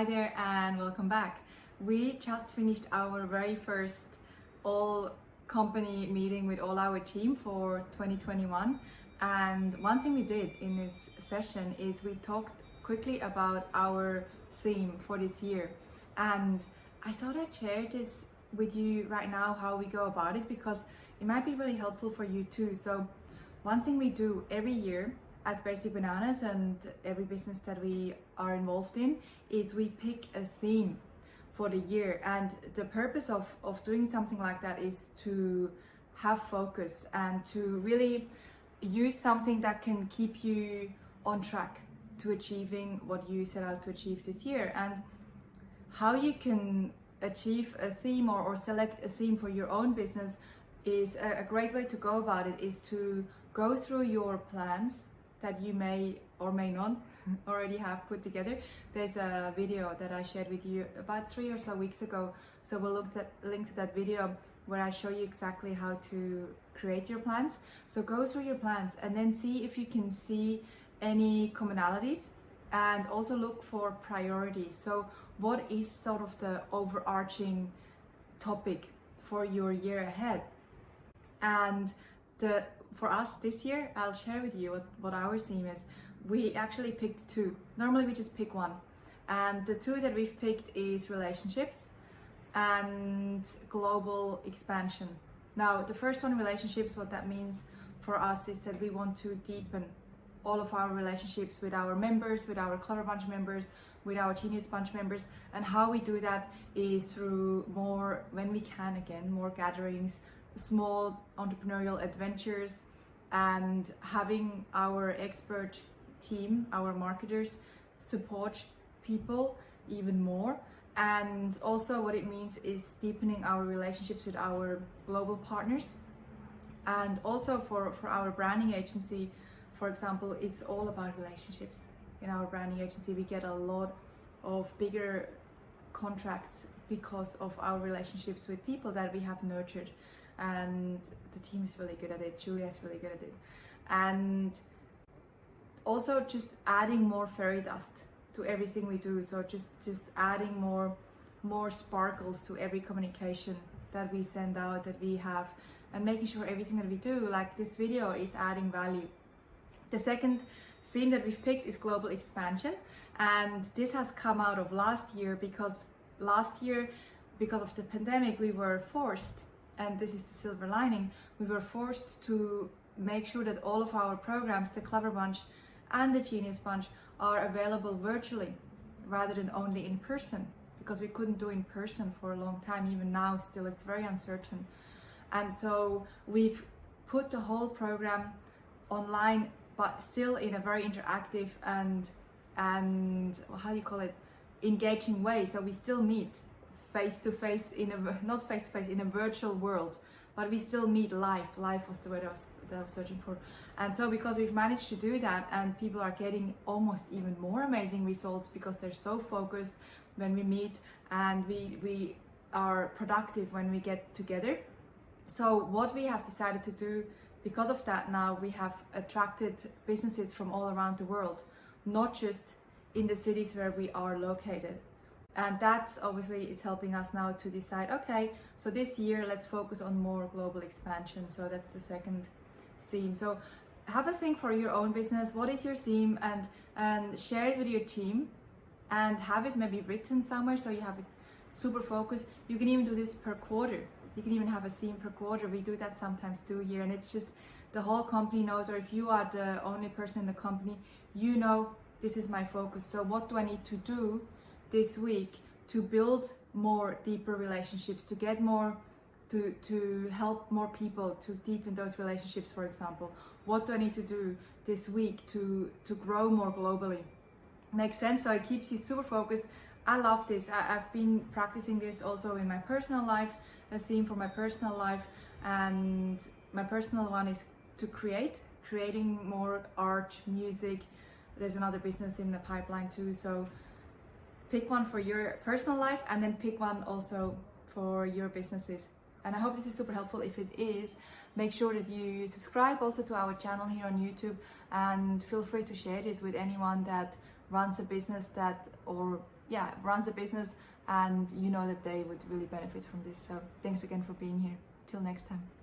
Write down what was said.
Hi there and welcome back. We just finished our very first all company meeting with all our team for 2021, and one thing we did in this session is we talked quickly about our theme for this year, and I thought I'd share this with you right now, how we go about it, because it might be really helpful for you too. So one thing we do every year at Basic Bananas and every business that we are involved in is we pick a theme for the year, and the purpose of doing something like that is to have focus and to really use something that can keep you on track to achieving what you set out to achieve this year. And how you can achieve a theme or select a theme for your own business is a great way to go about it is to go through your plans that you may or may not already have put together. There's a video that I shared with you about 3 or so weeks ago, so we'll link to that video where I show you exactly how to create your plans. So go through your plans and then see if you can see any commonalities, and also look for priorities. So what is sort of the overarching topic for your year ahead? And for us this year, I'll share with you what our theme is. We actually picked two. Normally we just pick one. And the two that we've picked is relationships and global expansion. Now, the first one, relationships, what that means for us is that we want to deepen all of our relationships with our members, with our Clever Bunch members, with our Genius Bunch members. And how we do that is through more, when we can again, more gatherings, small entrepreneurial adventures, and having our expert team, our marketers, support people even more. And also what it means is deepening our relationships with our global partners. And also for our branding agency, for example, it's all about relationships. In our branding agency, we get a lot of bigger contracts because of our relationships with people that we have nurtured. And the team is really good at it. Julia is really good at it. And also just adding more fairy dust to everything we do. So just adding more sparkles to every communication that we send out, that we have, and making sure everything that we do, like this video, is adding value. The second theme that we've picked is global expansion. And this has come out of last year, because last year, because of the pandemic, we were forced, and this is the silver lining, we were forced to make sure that all of our programs, the Clever Bunch and the Genius Bunch, are available virtually rather than only in person, because we couldn't do in person for a long time. Even now still it's very uncertain. And so we've put the whole program online, but still in a very interactive and how do you call it, engaging way. So we still meet face to face not face to face in a virtual world, but we still meet live. Live was the word that I was searching for. And so because we've managed to do that, and people are getting almost even more amazing results because they're so focused when we meet, and we are productive when we get together. So what we have decided to do, because of that, now we have attracted businesses from all around the world, not just in the cities where we are located. And that's obviously is helping us now to decide, okay, so this year let's focus on more global expansion. So that's the second theme. So have a think for your own business. What is your theme? And share it with your team, and have it maybe written somewhere so you have it super focused. You can even do this per quarter. You can even have a theme per quarter. We do that sometimes too here, and it's just the whole company knows, or if you are the only person in the company, you know, this is my focus. So what do I need to do this week to build more deeper relationships, to get more, to help more people, to deepen those relationships, for example? What do I need to do this week to grow more globally? Makes sense? So it keeps you super focused. I love this. I've been practicing this also in my personal life, a theme for my personal life, and my personal one is to creating more art, music. There's another business in the pipeline too, so pick one for your personal life, and then pick one also for your businesses. And I hope this is super helpful. If it is, make sure that you subscribe also to our channel here on YouTube, and feel free to share this with anyone that runs a business that, or runs a business and you know that they would really benefit from this. So thanks again for being here. Till next time.